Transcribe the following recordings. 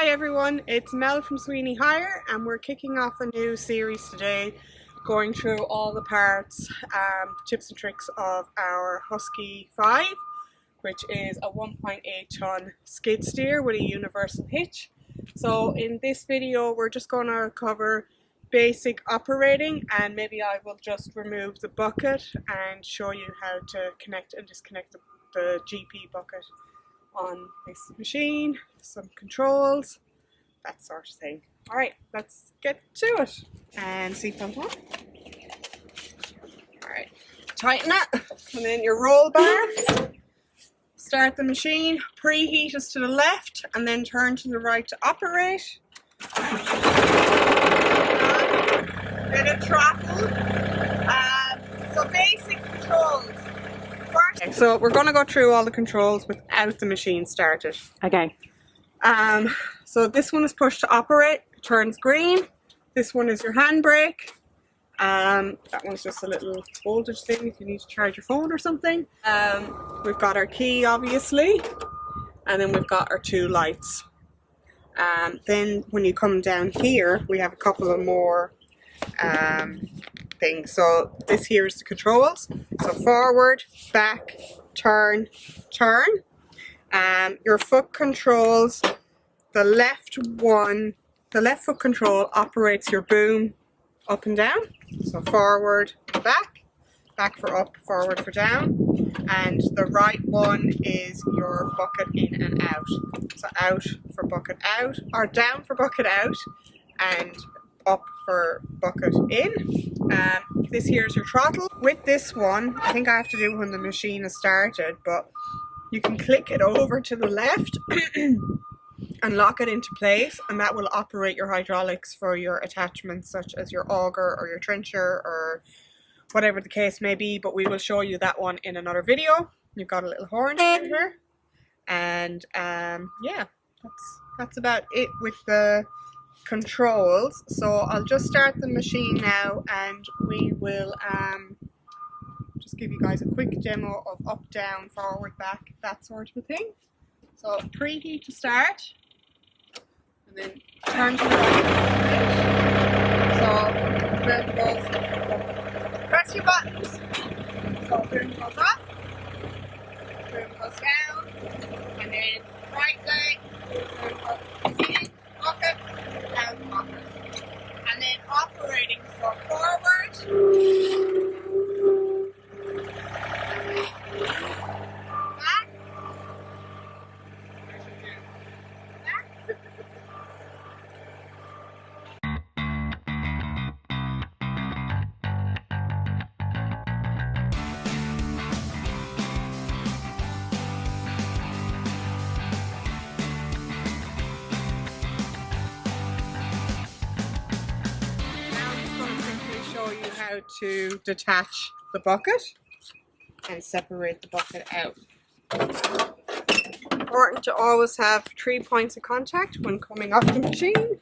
Hi everyone, it's Mel from Sweeney Hire and we're kicking off a new series today going through all the parts, tips and tricks of our Huski 5, which is a 1.8 ton skid steer with a universal hitch. So in this video we're just going to cover basic operating, and maybe I will just remove the bucket and show you how to connect and disconnect the GP bucket on this machine, some controls, that sort of thing. Alright, let's get to it. And seatbelt on. Alright, tighten it, and then your roll bar. Start the machine, preheat us to the left, and then turn to the right to operate. Bit of throttle. So basic controls. Okay, so we're going to go through all the controls without the machine started. Okay. So this one is push to operate, it turns green. This one is your handbrake. That one's just a little voltage thing if you need to charge your phone or something. We've got our key obviously, and then we've got our two lights. Then when you come down here we have a couple of more things. So this here is the controls. So forward, back, turn, turn. Your foot controls, the left foot control operates your boom up and down. So forward, back for up, forward for down. And the right one is your bucket in and out. So out for bucket out, or down for bucket out, and up for bucket in. This here is your throttle. With this one, I think I have to do when the machine is started, but you can click it over to the left and lock it into place, and that will operate your hydraulics for your attachments such as your auger or your trencher or whatever the case may be, but we will show you that one in another video. You've got a little horn here, and yeah, that's about it with the controls. So I'll just start the machine now and we will just give you guys a quick demo of up, down, forward, back, that sort of a thing. So preheat to start, and then turn to the right. So boom goes, press your buttons. So boom goes up, boom goes down, and then right leg, boom goes in, bucket, down, bucket. And then operating, so forward, back, back. Show you how to detach the bucket and separate the bucket out. Important to always have 3 points of contact when coming off the machine,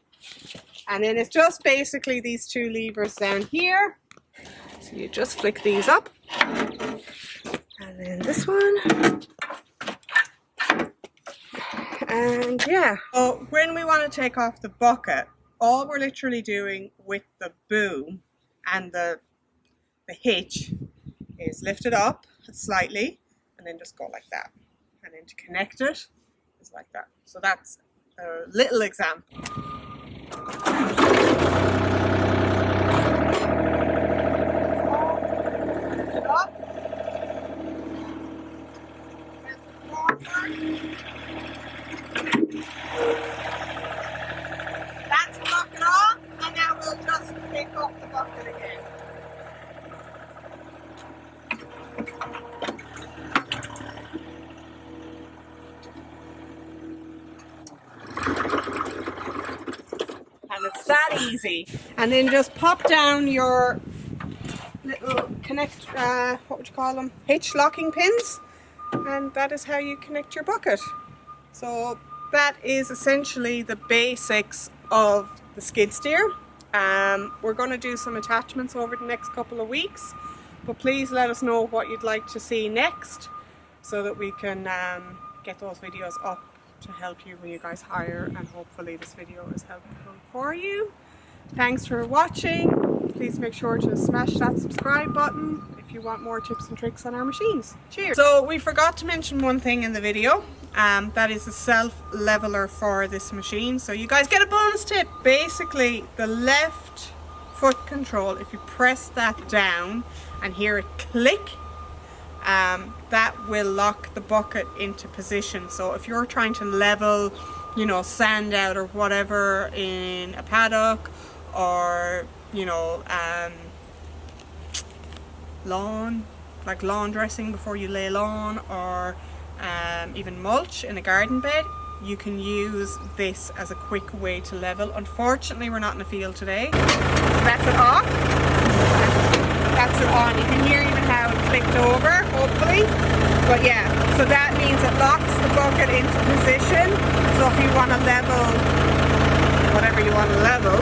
and then it's just basically these two levers down here. So you just flick these up, and then this one, and yeah. So when we want to take off the bucket, all we're literally doing with the boom and the hitch is lift it up slightly and then just go like that, and then to connect it is like that. So that's a little example. Lift it up, lift it forward. That's the bucket off, and now we'll just pick up the bucket again. And it's that easy. And then just pop down your little connect, what would you call them? Hitch locking pins. And that is how you connect your bucket. So that is essentially the basics of the skid steer. We're going to do some attachments over the next couple of weeks, but please let us know what you'd like to see next so that we can get those videos up to help you when you guys hire, and hopefully this video is helpful for you. Thanks for watching. Please make sure to smash that subscribe button if you want more tips and tricks on our machines. Cheers! So we forgot to mention one thing in the video, that is the self-leveler for this machine. So you guys get a bonus tip. Basically, the left foot control, if you press that down and hear it click, that will lock the bucket into position. So if you're trying to level, you know, sand out or whatever in a paddock, or you know, lawn, like lawn dressing before you lay lawn, or even mulch in a garden bed, you can use this as a quick way to level. Unfortunately, we're not in a field today, so that's it off. That's it on. You can hear even how it clicked over, hopefully. But yeah, so that means it locks the bucket into position. So if you want to level whatever you want to level,